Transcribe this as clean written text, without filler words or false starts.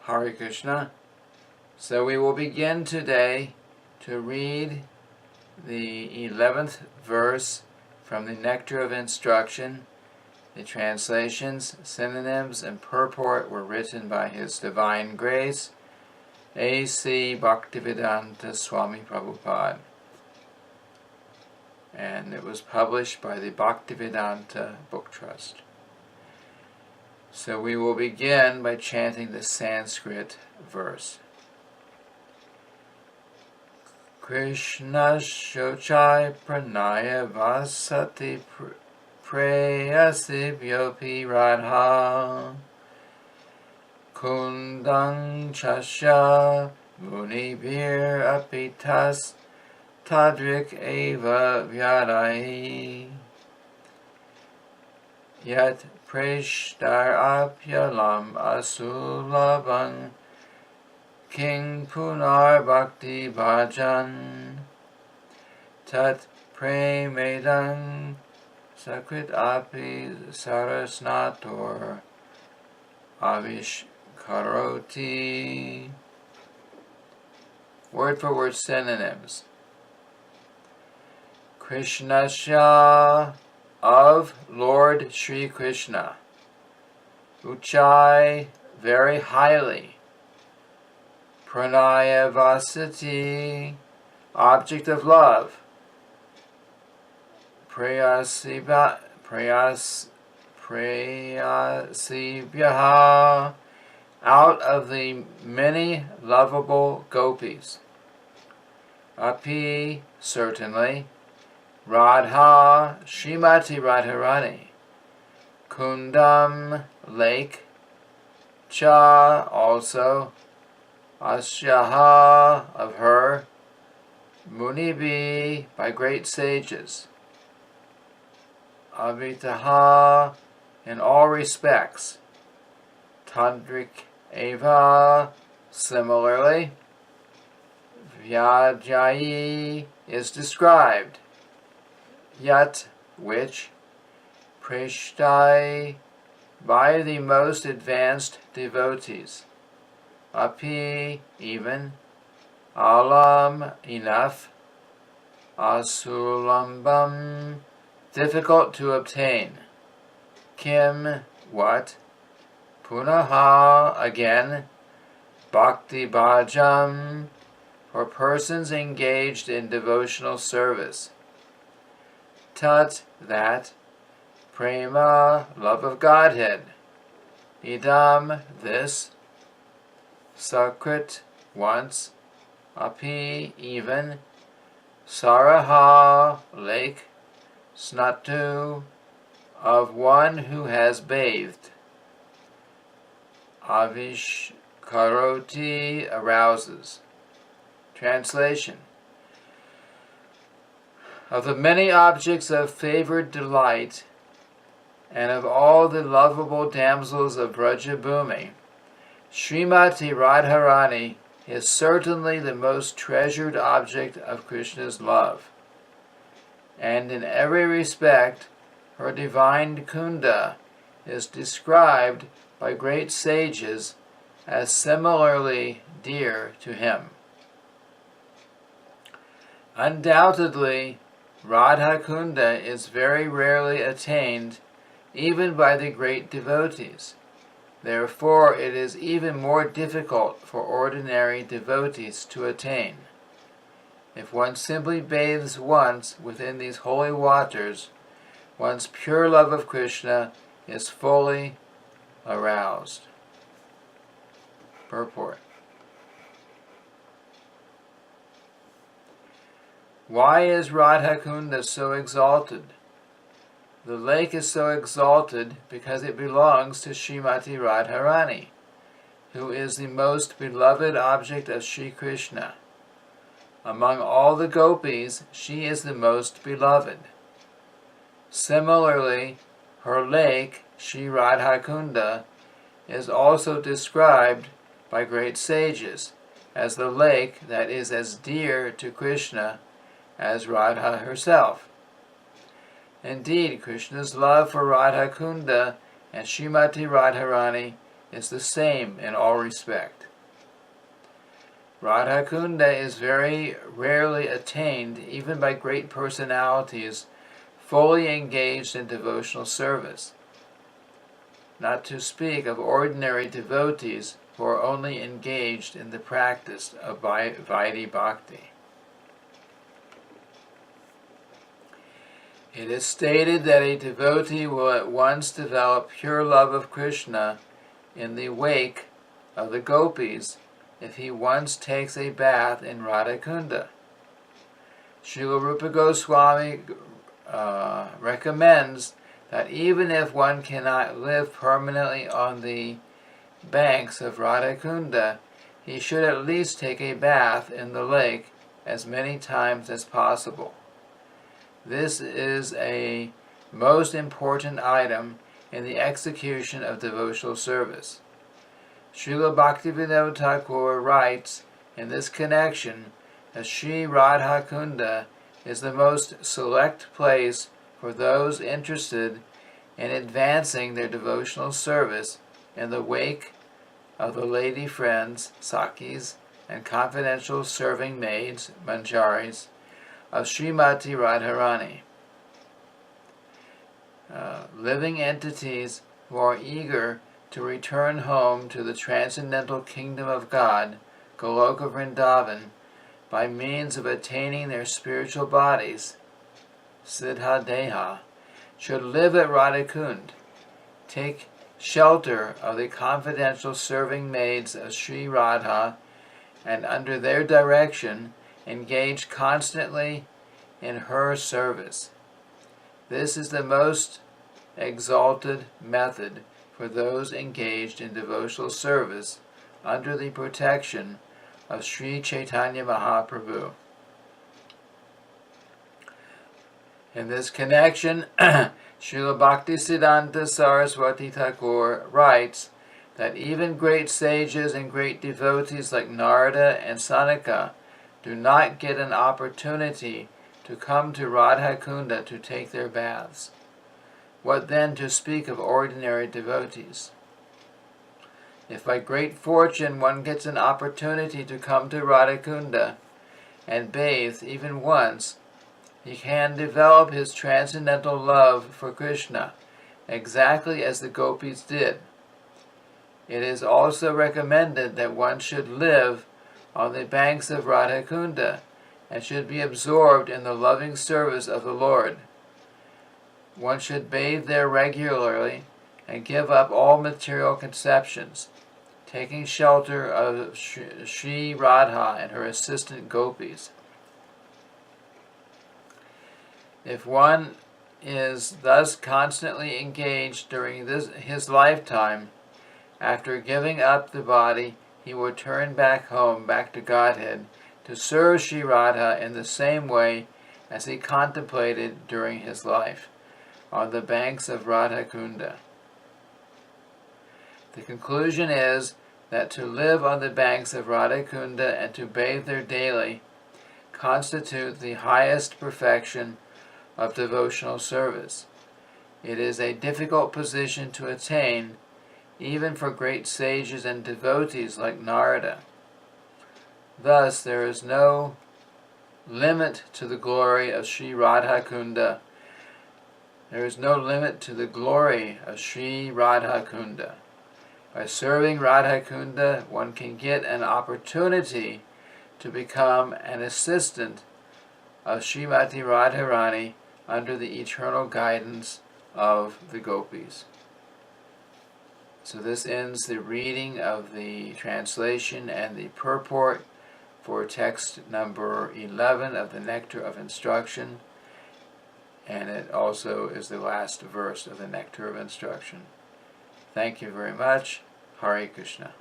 Hare Krishna. So we will begin today to read the 11th verse from the Nectar of Instruction. The translations, synonyms, and purport were written by His Divine Grace, A.C. Bhaktivedanta Swami Prabhupada. And it was published by the Bhaktivedanta Book Trust. So we will begin by chanting the Sanskrit verse. Krishna Shochai Pranaya Vasati Preyasi Vyopi Radha Kundang Chasya Munibir Apitas Tadrik Eva Vyadai Yat Preshtar Apyalam Asulabang King Punar Bhakti Bhajan Tat Premedang Sakrit Api Sarasnator Avish Karoti. Word for word synonyms. Krishnasya, of Lord Shri Krishna. Uchai, very highly. Pranaya Vasati, object of love. Prayasibhyaha, out of the many lovable gopis. Api, certainly. Radha, Srimati Radharani. Kundam, lake. Cha, also. Asyaha, of her. Munibi, by great sages. Avitaha, in all respects. Tandrik Eva, similarly. Vyajayi is described. Yat, which. Preshtai, by the most advanced devotees. Api, even. Alam, enough. Asulambam, difficult to obtain. Kim, what. Punaha, again. Bhakti bhajam, for persons engaged in devotional service. Tat, that. Prema, love of Godhead. Idam, this. Sakrit, once. Api, even. Saraha, lake. Snatu, of one who has bathed. Avish karoti, arouses. Translation. Of the many objects of favored delight, and of all the lovable damsels of Vrajabhumi, Srimati Radharani is certainly the most treasured object of Krishna's love. And in every respect, her divine Kunda is described by great sages as similarly dear to him. Undoubtedly, Radha Kunda is very rarely attained even by the great devotees. Therefore, it is even more difficult for ordinary devotees to attain. If one simply bathes once within these holy waters, one's pure love of Krishna is fully aroused. Purport. Why is Radhakunda so exalted? The lake is so exalted because it belongs to Srimati Radharani, who is the most beloved object of Sri Krishna. Among all the gopis, she is the most beloved. Similarly, her lake, Sri Radhakunda, is also described by great sages as the lake that is as dear to Krishna as Radha herself. Indeed, Krishna's love for Radhakunda and Srimati Radharani is the same in all respect. Radha Kunda is very rarely attained even by great personalities fully engaged in devotional service, not to speak of ordinary devotees who are only engaged in the practice of Vaidhi Bhakti. It is stated that a devotee will at once develop pure love of Krishna in the wake of the gopis if he once takes a bath in Radha Kunda. Srila Rupa Goswami recommends that even if one cannot live permanently on the banks of Radha Kunda, he should at least take a bath in the lake as many times as possible. This is a most important item in the execution of devotional service. Srila Bhaktivinoda Thakur writes in this connection that Sri Radha Kunda is the most select place for those interested in advancing their devotional service in the wake of the lady friends, Sakis, and confidential serving maids, Manjaris, of Srimati Radharani. Living entities who are eager to return home to the transcendental kingdom of God, Goloka Vrindavan, by means of attaining their spiritual bodies, Siddha Deha, should live at Radhakund, take shelter of the confidential serving maids of Sri Radha, and under their direction engage constantly in her service. This is the most exalted method for those engaged in devotional service under the protection of Sri Chaitanya Mahaprabhu. In this connection, Srila Bhaktisiddhanta Saraswati Thakur writes that even great sages and great devotees like Narada and Sanaka do not get an opportunity to come to Radhakunda to take their baths. What then to speak of ordinary devotees? If by great fortune one gets an opportunity to come to Radhakunda and bathe even once, he can develop his transcendental love for Krishna, exactly as the gopis did. It is also recommended that one should live on the banks of Radhakunda and should be absorbed in the loving service of the Lord. One should bathe there regularly and give up all material conceptions, taking shelter of Sri Radha and her assistant gopis. If one is thus constantly engaged during his lifetime, after giving up the body, he will turn back home, back to Godhead, to serve Sri Radha in the same way as he contemplated during his life, on the banks of Radhakunda. The conclusion is that to live on the banks of Radhakunda and to bathe there daily constitute the highest perfection of devotional service. It is a difficult position to attain, even for great sages and devotees like Narada. Thus, there is no limit to the glory of Sri Radhakunda. There is no limit to the glory of Sri Radhakunda. By serving Radhakunda, one can get an opportunity to become an assistant of Srimati Radharani under the eternal guidance of the gopis. So this ends the reading of the translation and the purport for text number 11 of the Nectar of Instruction, and it also is the last verse of the Nectar of Instruction. Thank you very much. Hare Krishna.